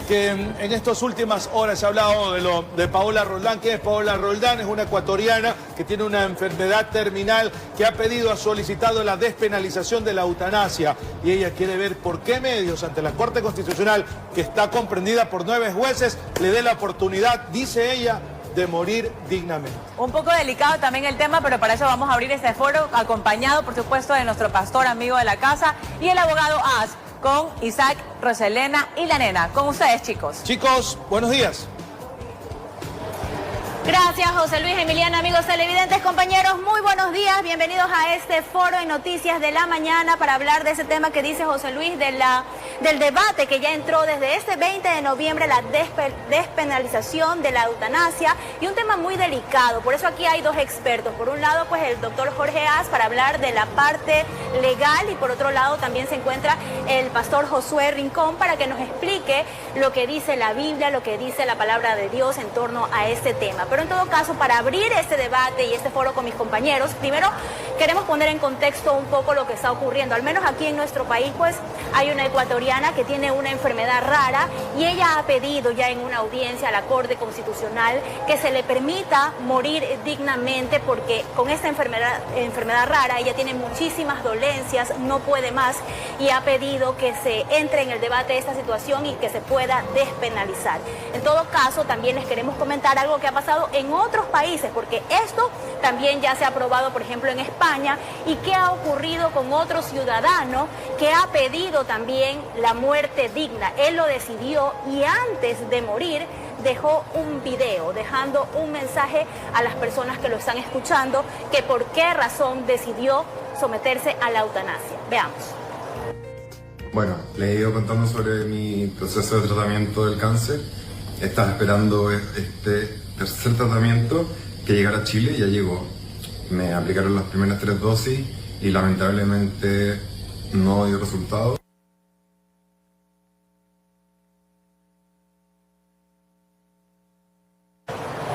que en estas últimas horas se ha hablado de Paola Roldán. ¿Quién es Paola Roldán? Es una ecuatoriana que tiene una enfermedad terminal, que ha solicitado la despenalización de la eutanasia, y ella quiere ver por qué medios ante la Corte Constitucional, que está comprendida por 9 jueces, le dé la oportunidad, dice ella, de morir dignamente. Un poco delicado también el tema, pero para eso vamos a abrir este foro, acompañado por supuesto de nuestro pastor amigo de la casa y el abogado AS, con Isaac, Roselena y la nena. Con ustedes, chicos. Chicos, buenos días. Gracias, José Luis, Emiliana, amigos televidentes, compañeros, muy buenos días. Bienvenidos a este foro de noticias de la mañana para hablar de ese tema que dice José Luis, del debate que ya entró desde este 20 de noviembre, la despenalización de la eutanasia, y un tema muy delicado. Por eso aquí hay dos expertos. Por un lado, pues el doctor Jorge As, para hablar de la parte legal, y por otro lado también se encuentra el pastor Josué Rincón para que nos explique lo que dice la Biblia, lo que dice la palabra de Dios en torno a este tema. Pero en todo caso, para abrir este debate y este foro con mis compañeros, primero queremos poner en contexto un poco lo que está ocurriendo. Al menos aquí en nuestro país, pues hay una ecuatoriana que tiene una enfermedad rara, y ella ha pedido ya en una audiencia a la Corte Constitucional que se le permita morir dignamente, porque con esta enfermedad rara ella tiene muchísimas dolencias, no puede más, y ha pedido que se entre en el debate de esta situación y que se pueda despenalizar. En todo caso, también les queremos comentar algo que ha pasado en otros países, porque esto también ya se ha aprobado, por ejemplo, en España, y qué ha ocurrido con otro ciudadano que ha pedido también la muerte digna. Él lo decidió, y antes de morir dejó un video, dejando un mensaje a las personas que lo están escuchando, que por qué razón decidió someterse a la eutanasia. Veamos. Bueno, les he ido contando sobre mi proceso de tratamiento del cáncer. Estaba esperando este tercer tratamiento que llegara a Chile, y ya llegó. Me aplicaron las primeras 3 dosis y lamentablemente no dio resultado.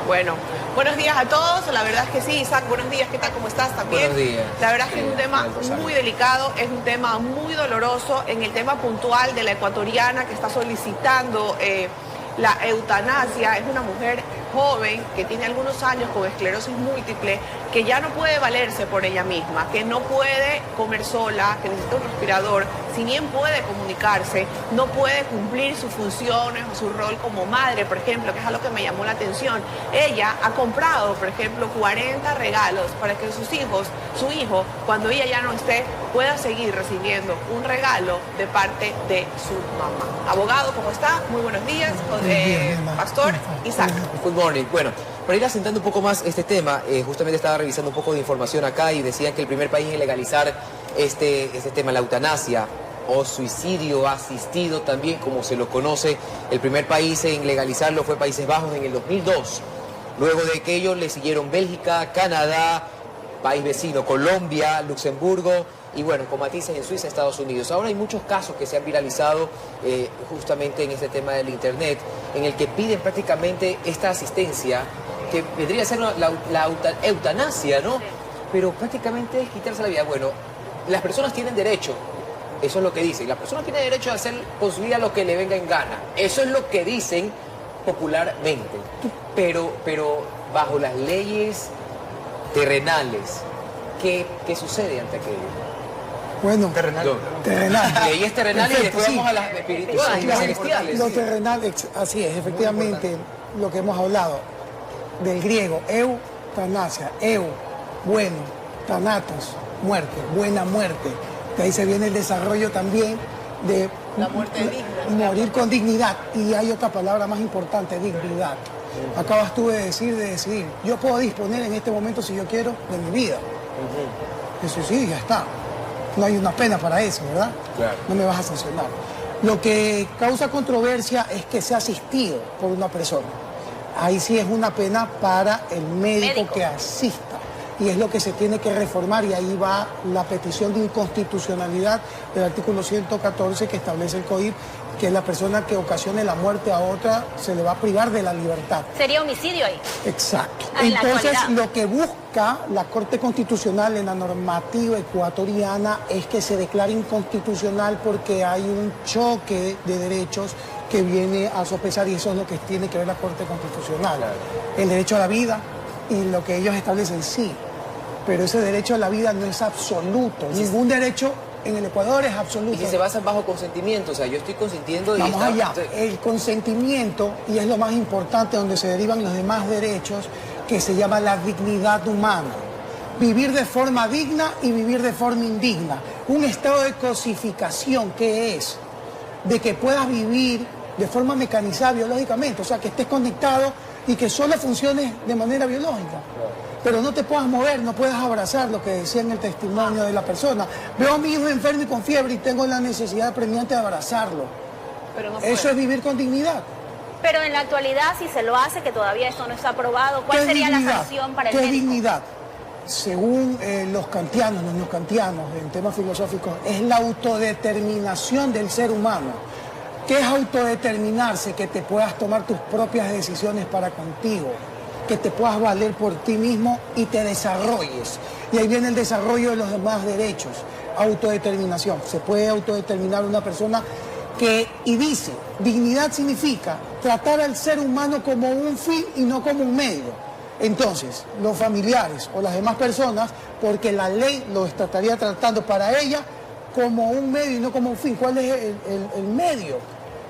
Bueno, buenos días a todos. La verdad es que sí, Isaac, buenos días. ¿Qué tal? ¿Cómo estás? También. Buenos días. La verdad es que es un tema muy delicado, es un tema muy doloroso. En el tema puntual de la ecuatoriana que está solicitando la eutanasia, es una mujer joven que tiene algunos años con esclerosis múltiple, que ya no puede valerse por ella misma, que no puede comer sola, que necesita un respirador, si bien puede comunicarse, no puede cumplir sus funciones o su rol como madre, por ejemplo, que es algo que me llamó la atención. Ella ha comprado, por ejemplo, 40 regalos para que su hijo, cuando ella ya no esté, pueda seguir recibiendo un regalo de parte de su mamá. Abogado, ¿cómo está? Muy buenos días. Pastor Isaac. Good morning. Bueno, para ir asentando un poco más este tema, justamente estaba revisando un poco de información acá y decían que el primer país en legalizar este tema, la eutanasia o suicidio asistido también, como se lo conoce, el primer país en legalizarlo fue Países Bajos en el 2002. Luego de aquello le siguieron Bélgica, Canadá, país vecino, Colombia, Luxemburgo, y bueno, con matices en Suiza, Estados Unidos. Ahora hay muchos casos que se han viralizado justamente en este tema del internet, en el que piden prácticamente esta asistencia, que vendría a ser la eutanasia, ¿no? Pero prácticamente es quitarse la vida. Bueno, las personas tienen derecho, eso es lo que dicen, las personas tienen derecho a hacer con su vida lo que le venga en gana. Eso es lo que dicen popularmente. Pero bajo las leyes terrenales, ¿qué sucede ante aquello? Bueno, terrenal. Leyes terrenales, y después vamos a las espirituales y las celestiales. Lo terrenal, así es, efectivamente, lo que hemos hablado del griego, eutanasia, bueno, thanatos, muerte, buena muerte. De ahí se viene el desarrollo también de la muerte digna. Morir con dignidad. Y hay otra palabra más importante, dignidad. Acabas tú de decidir. Yo puedo disponer en este momento, si yo quiero, de mi vida. Eso sí, ya está. No hay una pena para eso, ¿verdad? Claro. No me vas a sancionar. Lo que causa controversia es que sea asistido por una persona. Ahí sí es una pena para el médico que asista. y es lo que se tiene que reformar, y ahí va la petición de inconstitucionalidad del artículo 114 que establece el COIP, que la persona que ocasione la muerte a otra se le va a privar de la libertad. Sería homicidio ahí. Exacto. En la Entonces, actualidad. lo que busca la Corte Constitucional en la normativa ecuatoriana es que se declare inconstitucional porque hay un choque de derechos que viene a sopesar, y eso es lo que tiene que ver la Corte Constitucional. El derecho a la vida y lo que ellos establecen, sí, pero ese derecho a la vida no es absoluto. Ningún derecho en el Ecuador es absoluto. Y si se basa bajo consentimiento, o sea, yo estoy consentiendo... Vamos allá, el consentimiento, y es lo más importante, donde se derivan los demás derechos, que se llama la dignidad humana. Vivir de forma digna y vivir de forma indigna. Un estado de cosificación, ¿qué es? De que puedas vivir de forma mecanizada biológicamente, o sea, que estés conectado y que solo funciones de manera biológica. Pero no te puedas mover, no puedas abrazar, lo que decía en el testimonio de la persona. Veo a mi hijo enfermo y con fiebre y tengo la necesidad apremiante de abrazarlo. Pero no Eso puede. es vivir con dignidad. Pero en la actualidad, si se lo hace, que todavía esto no está aprobado, ¿cuál ¿Qué sería la dignidad? sanción para el ¿Qué médico? dignidad? Según los kantianos en temas filosóficos, es la autodeterminación del ser humano. ¿Qué es autodeterminarse? Que te puedas tomar tus propias decisiones para contigo, que te puedas valer por ti mismo y te desarrolles. Y ahí viene el desarrollo de los demás derechos. Autodeterminación. Se puede autodeterminar una persona y dice, dignidad significa tratar al ser humano como un fin y no como un medio. Entonces, los familiares o las demás personas, porque la ley los estaría tratando para ella como un medio y no como un fin. ¿Cuál es el medio?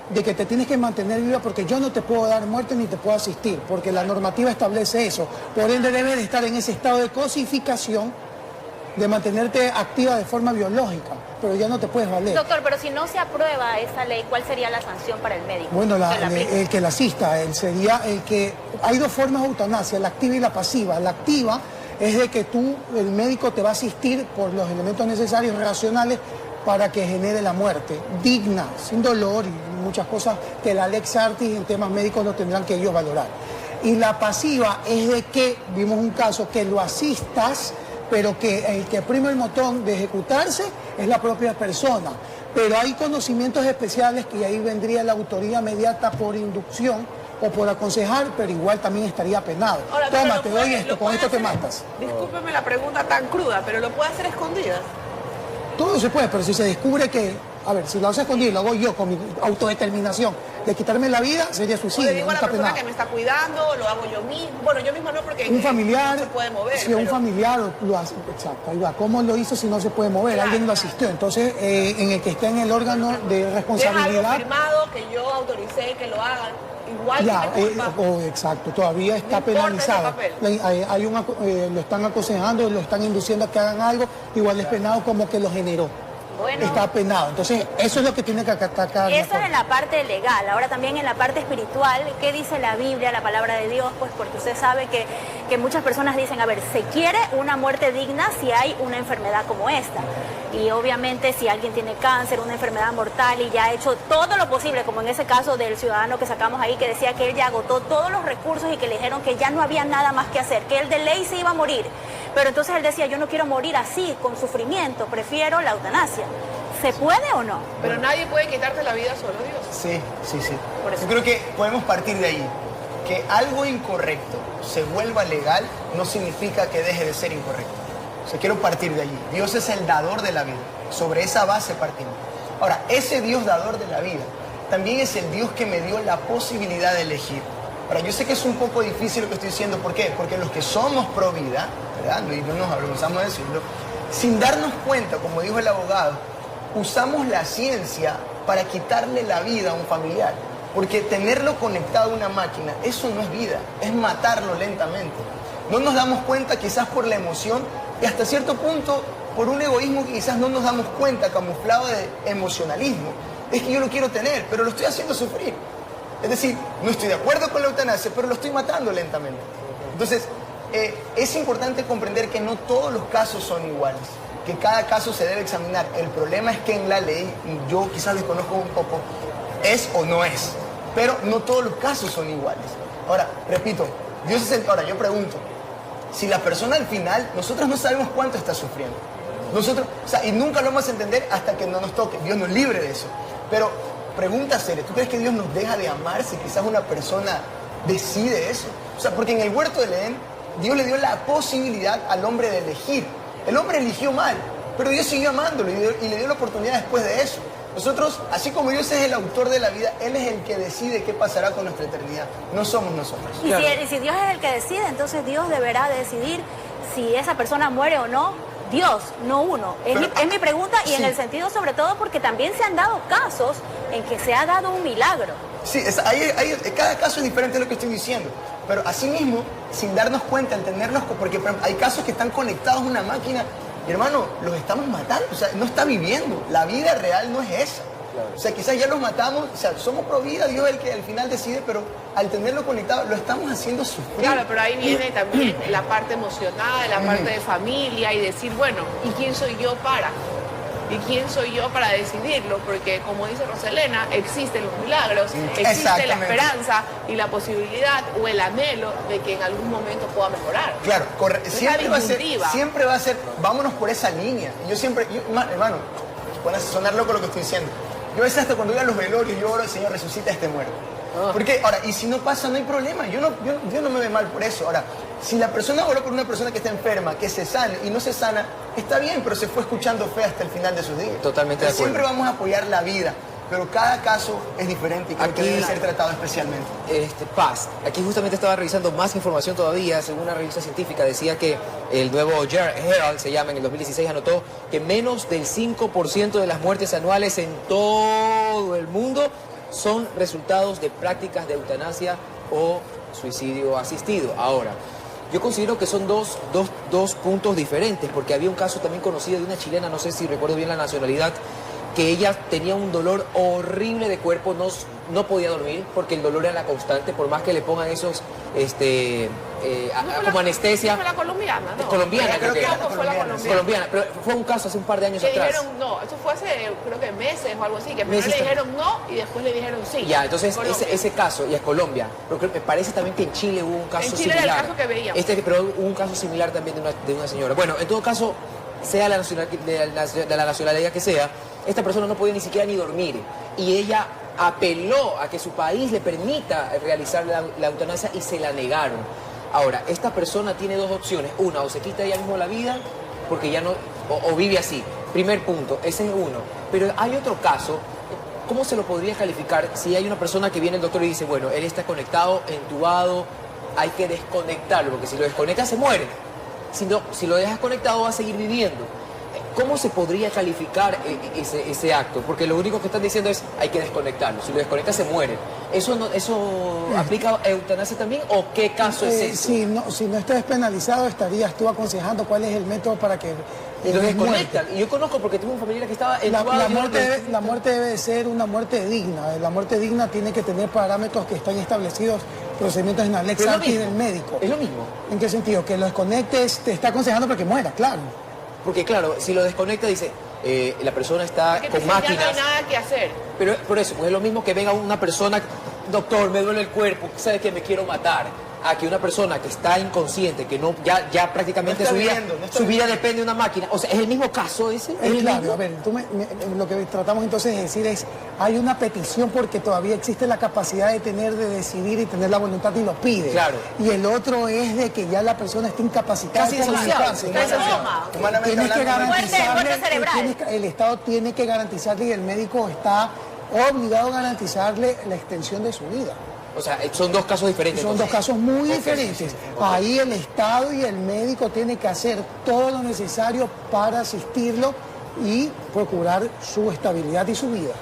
De que te tienes que mantener viva, porque yo no te puedo dar muerte ni te puedo asistir, porque la normativa establece eso. Por ende, debes de estar en ese estado de cosificación, de mantenerte activa de forma biológica, pero ya no te puedes valer. Doctor, pero si no se aprueba esa ley, ¿cuál sería la sanción para el médico? Bueno, Que la aplique. el que la asista, sería el que... Hay dos formas de eutanasia, la activa y la pasiva. La activa es de que el médico te va a asistir por los elementos necesarios, racionales, para que genere la muerte, digna, sin dolor y muchas cosas que la Lex Artis en temas médicos lo tendrán que ellos valorar. Y la pasiva es de que, vimos un caso, que lo asistas, pero que el que prima el botón de ejecutarse es la propia persona. Pero hay conocimientos especiales que ahí vendría la autoría inmediata por inducción o por aconsejar, pero igual también estaría penado. Ahora, pero Toma, lo te puede- doy esto, lo con puede esto te hacer- matas. Discúlpeme la pregunta tan cruda, pero lo puede hacer escondidas. Todo se puede, pero si se descubre que, a ver, si lo hace escondido, lo hago yo con mi autodeterminación de quitarme la vida, sería O le suicidio, digo no a la está persona penado. que me está cuidando, lo hago yo mismo. Bueno, yo misma no, porque Un familiar, no se puede mover. si un pero- familiar lo hace, exacto, ahí va. ¿Cómo lo hizo si no se puede mover? Claro, Alguien lo claro. asistió. Entonces, en el que está en el órgano de Es algo responsabilidad, firmado que yo autoricé que lo hagan. Igual ya, tiene culpa. exacto, todavía está No importa penalizado. ese papel. Lo están aconsejando, lo están induciendo a que hagan algo, igual es penado como que lo generó. Bueno. Está penado. Entonces, eso es lo que tiene que atacar. Eso es en la parte legal. Ahora también en la parte espiritual, ¿qué dice la Biblia, la palabra de Dios? Pues porque usted sabe que muchas personas dicen, a ver, se quiere una muerte digna si hay una enfermedad como esta. Y obviamente si alguien tiene cáncer, una enfermedad mortal y ya ha hecho todo lo posible, como en ese caso del ciudadano que sacamos ahí, que decía que él ya agotó todos los recursos y que le dijeron que ya no había nada más que hacer, que él de ley se iba a morir. Pero entonces él decía, yo no quiero morir así, con sufrimiento, prefiero la eutanasia. ¿Se puede o no? Pero nadie puede quitarte la vida, solo Dios. Sí, sí, sí. Por eso. Yo creo que podemos partir de ahí. Que algo incorrecto se vuelva legal no significa que deje de ser incorrecto. O sea, quiero partir de allí. Dios es el dador de la vida. Sobre esa base partimos. Ahora, ese Dios dador de la vida también es el Dios que me dio la posibilidad de elegir. Ahora, yo sé que es un poco difícil lo que estoy diciendo. ¿Por qué? Porque los que somos pro vida, ¿verdad? Y no nos avergonzamos de decirlo, sin darnos cuenta, como dijo el abogado, usamos la ciencia para quitarle la vida a un familiar. Porque tenerlo conectado a una máquina, eso no es vida, es matarlo lentamente. No nos damos cuenta quizás por la emoción y hasta cierto punto por un egoísmo que quizás no nos damos cuenta, camuflado de emocionalismo. Es que yo lo quiero tener, pero lo estoy haciendo sufrir. Es decir, no estoy de acuerdo con la eutanasia, pero lo estoy matando lentamente. Entonces, es importante comprender que no todos los casos son iguales, que cada caso se debe examinar. El problema es que en la ley, y yo quizás desconozco un poco, es o no es, pero no todos los casos son iguales. Ahora, repito, Dios es el... Ahora, yo pregunto, si la persona al final, nosotros no sabemos cuánto está sufriendo. Nosotros, o sea, y nunca lo vamos a entender hasta que no nos toque. Dios nos libre de eso. Pero pregunta seria, ¿tú crees que Dios nos deja de amar si quizás una persona decide eso? O sea, porque en el huerto del Edén, Dios le dio la posibilidad al hombre de elegir. El hombre eligió mal, pero Dios siguió amándolo y le dio la oportunidad después de eso. Nosotros, así como Dios es el autor de la vida, Él es el que decide qué pasará con nuestra eternidad. No somos nosotros. Y si Dios es el que decide, entonces Dios deberá decidir si esa persona muere o no. Dios, no uno. Es mi pregunta y en el sentido sobre todo porque también se han dado casos en que se ha dado un milagro. Sí, cada caso es diferente de lo que estoy diciendo. Pero asimismo, sin darnos cuenta, entendernos, porque hay casos que están conectados a una máquina. Y hermano, los estamos matando, o sea, no está viviendo. La vida real no es esa. Claro. O sea, quizás ya los matamos, o sea, somos pro vida, Dios es el que al final decide, pero al tenerlo conectado lo estamos haciendo sufrir. Claro, pero ahí viene también la parte emocional, la parte de familia y decir, bueno, ¿y quién soy yo para? ¿Y quién soy yo para decidirlo? Porque como dice Roselena, existen los milagros, existe la esperanza y la posibilidad o el anhelo de que en algún momento pueda mejorar. Claro, siempre va a ser, vámonos por esa línea. Yo siempre, hermano, van a sonar loco lo que estoy diciendo. Yo a veces hasta cuando voy a los velorios yo oro, el Señor resucita a este muerto. Porque, ahora, y si no pasa, no hay problema. Yo no me ve mal por eso. Ahora, si la persona oró por una persona que está enferma, que se sane y no se sana, está bien, pero se fue escuchando fe hasta el final de sus días. Totalmente de acuerdo. Siempre vamos a apoyar la vida, pero cada caso es diferente y creo que debe ser tratado especialmente. Paz, aquí justamente estaba revisando más información todavía. Según una revista científica decía que el nuevo Herald, se llama, en el 2016 anotó que menos del 5% de las muertes anuales en todo el mundo son resultados de prácticas de eutanasia o suicidio asistido. Ahora, yo considero que son dos puntos diferentes, porque había un caso también conocido de una chilena, no sé si recuerdo bien la nacionalidad, que ella tenía un dolor horrible de cuerpo, no podía dormir porque el dolor era constante, por más que le pongan esos como anestesia. ¿Fue la colombiana? No. Colombiana, creo que era. Fue la Colombiana, pero fue un caso hace un par de años atrás. Dijeron no, eso fue hace creo que meses o algo así, que primero le dijeron no y después le dijeron sí. Ya, entonces ese caso, y es Colombia, pero me parece también que en Chile hubo un caso similar. En Chile era el caso que veíamos. Pero hubo un caso similar también de una señora. Bueno, en todo caso, sea la nacionalidad que sea, esta persona no podía ni siquiera ni dormir y ella apeló a que su país le permita realizar la eutanasia y se la negaron. Ahora, esta persona tiene dos opciones. Una, o se quita ella mismo la vida porque ya no, o vive así. Primer punto, ese es uno. Pero hay otro caso, ¿cómo se lo podría calificar si hay una persona que viene el doctor y dice, bueno, él está conectado, entubado, hay que desconectarlo, porque si lo desconectas se muere. Si lo dejas conectado va a seguir viviendo. ¿Cómo se podría calificar ese acto? Porque lo único que están diciendo es hay que desconectarlo. Si lo desconectas se muere. ¿Eso aplica a eutanasia también o qué caso es ese? Si no está despenalizado, estarías tú aconsejando cuál es el método para que lo desconectan. Y yo conozco porque tuve un familiar que estaba la muerte debe de ser una muerte digna. La muerte digna tiene que tener parámetros que están establecidos, procedimientos en la Lex Artis del médico. ¿Es lo mismo? ¿En qué sentido? Que lo desconectes, te está aconsejando para que muera, claro. Porque claro, si lo desconecta dice, la persona está con máquinas. Ya no hay nada que hacer. Pero por eso, pues es lo mismo que venga una persona, doctor, me duele el cuerpo, sabe que me quiero matar. A que una persona que está inconsciente, que ya prácticamente su vida depende de una máquina. O sea, ¿es el mismo caso ese? Claro, a ver, lo que tratamos entonces de decir es, hay una petición porque todavía existe la capacidad de decidir y tener la voluntad y lo pide. Claro. Y el otro es de que ya la persona está incapacitada. Casi desociada. Tienes que garantizarle, el Estado tiene que garantizarle y el médico está obligado a garantizarle la extensión de su vida. O sea, son dos casos diferentes. Son dos casos muy diferentes. Ahí el Estado y el médico tienen que hacer todo lo necesario para asistirlo y procurar su estabilidad y su vida.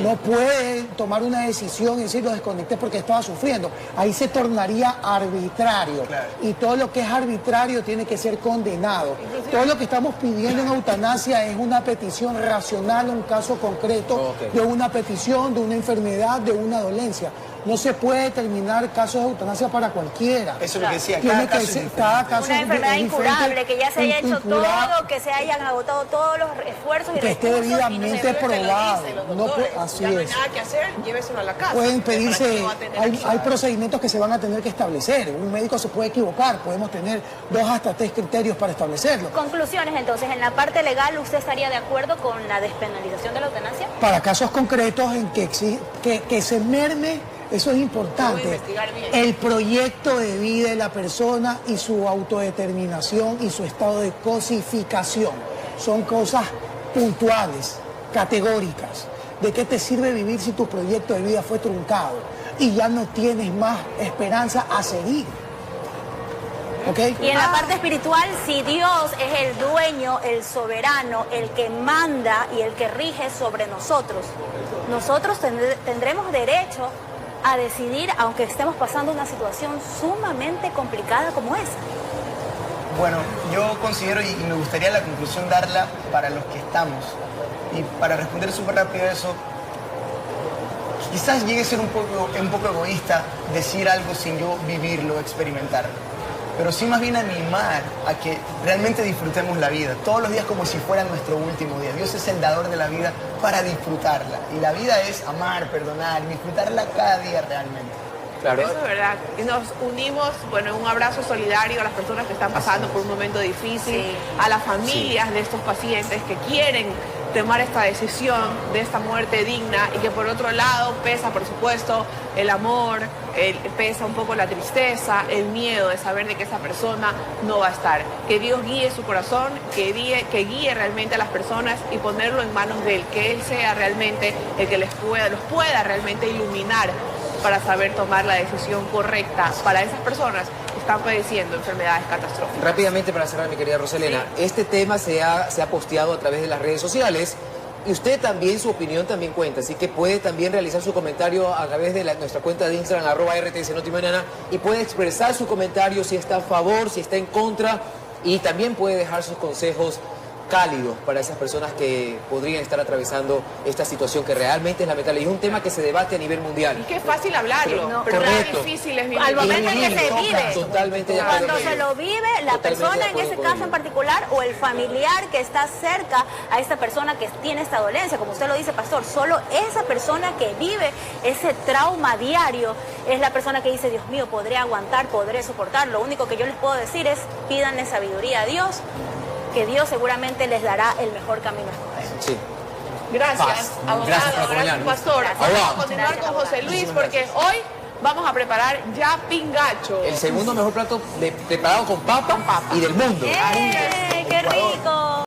No puede tomar una decisión y decir lo desconecté porque estaba sufriendo. Ahí se tornaría arbitrario. Claro. Y todo lo que es arbitrario tiene que ser condenado. Todo lo que estamos pidiendo en eutanasia es una petición racional, un caso concreto de una petición, de una enfermedad, de una dolencia. No se puede determinar casos de eutanasia para cualquiera. Eso es lo que decía, Tiene cada que caso es ser, diferente. cada caso Una enfermedad es diferente, incurable, que ya se haya hecho incurable, todo, que se hayan agotado todos los esfuerzos y que esté recursos. debidamente probado. No puede- así ya no hay es. nada que hacer, lléveselo a la casa. Pueden ¿Para qué pedirse, lo va a tener hay aquí? procedimientos que se van a tener que establecer. Un médico se puede equivocar, podemos tener 2 hasta 3 criterios para establecerlo. Conclusiones, entonces, en la parte legal, ¿usted estaría de acuerdo con la despenalización de la eutanasia? Para casos concretos en que se merme, eso es importante, investigar bien. el proyecto de vida de la persona y su autodeterminación y su estado de cosificación. Son cosas puntuales, categóricas. ¿De qué te sirve vivir si tu proyecto de vida fue truncado y ya no tienes más esperanza a seguir? ¿Ok? Y en la parte espiritual, si Dios es el dueño, el soberano, el que manda y el que rige sobre nosotros, nosotros tendremos derecho a decidir, aunque estemos pasando una situación sumamente complicada como esa. Bueno, yo considero, y me gustaría la conclusión darla para los que estamos. Y para responder súper rápido a eso, quizás llegue a ser un poco egoísta decir algo sin yo vivirlo, experimentarlo. Pero sí más bien animar a que realmente disfrutemos la vida, todos los días como si fuera nuestro último día. Dios es el dador de la vida para disfrutarla. Y la vida es amar, perdonar, disfrutarla cada día realmente. Claro. Eso es verdad. Y nos unimos, bueno, en un abrazo solidario a las personas que están pasando por un momento difícil, a las familias de estos pacientes que quieren tomar esta decisión de esta muerte digna y que por otro lado pesa, por supuesto, el amor, pesa un poco la tristeza, el miedo de saber de que esa persona no va a estar. Que Dios guíe su corazón, que guíe realmente a las personas y ponerlo en manos de Él, que Él sea realmente el que los pueda realmente iluminar para saber tomar la decisión correcta para esas personas que están padeciendo enfermedades catastróficas. Rápidamente para cerrar, mi querida Roselena, este tema se ha posteado a través de las redes sociales y usted también, su opinión también cuenta, así que puede también realizar su comentario a través de nuestra cuenta de Instagram, @RTSNotimañana, y puede expresar su comentario si está a favor, si está en contra, y también puede dejar sus consejos cálidos para esas personas que podrían estar atravesando esta situación que realmente es lamentable. Y es un tema que se debate a nivel mundial. Y que es fácil hablarlo, pero correcto. es difícil es vivir. Al momento en que se Toca, vive. totalmente de acuerdo Cuando con se ello. lo vive la Totalmente persona, de en acuerdo ese con caso ello. en particular, o el familiar que está cerca a esta persona que tiene esta dolencia, como usted lo dice, pastor, solo esa persona que vive ese trauma diario es la persona que dice, Dios mío, podré aguantar, podré soportar. Lo único que yo les puedo decir es, pídanle sabiduría a Dios, que Dios seguramente les dará el mejor camino a escoger. Sí. Gracias, Paz. abogado, Gracias por gracias, acompañarnos. pastor. Gracias. Vamos a Abogado. continuar Gracias, con José abogado. Luis Muchísimas porque hoy vamos a preparar ya pingacho. El segundo mejor plato preparado con papa y del mundo. ¡Eh! ¡Qué rico!